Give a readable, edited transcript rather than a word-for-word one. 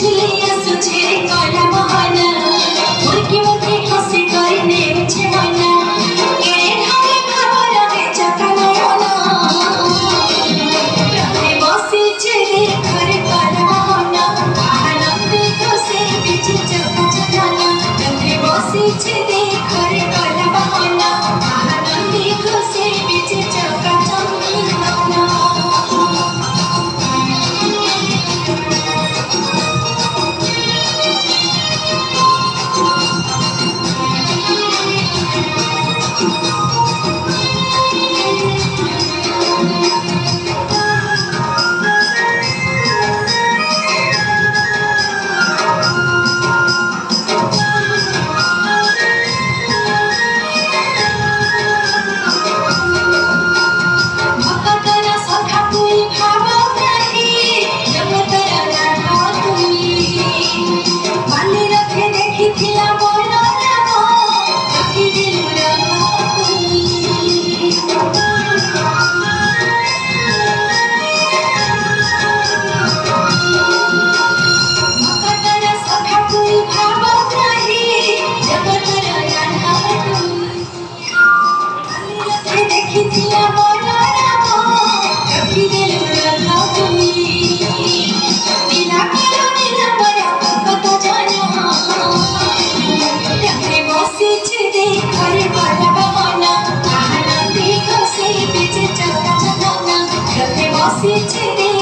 झुलिया सुझे कला बहाना मुर्गी मुर्गी हंसी करने मुझे मना एड़े ढाले खबर है चकना रहे बसी चेरे घरे कला बहाना आनंद खुशी बीच चका चकाना रहे बसी चेरे घरे कला बहाना आनंद खुशी बीच चका चकाना City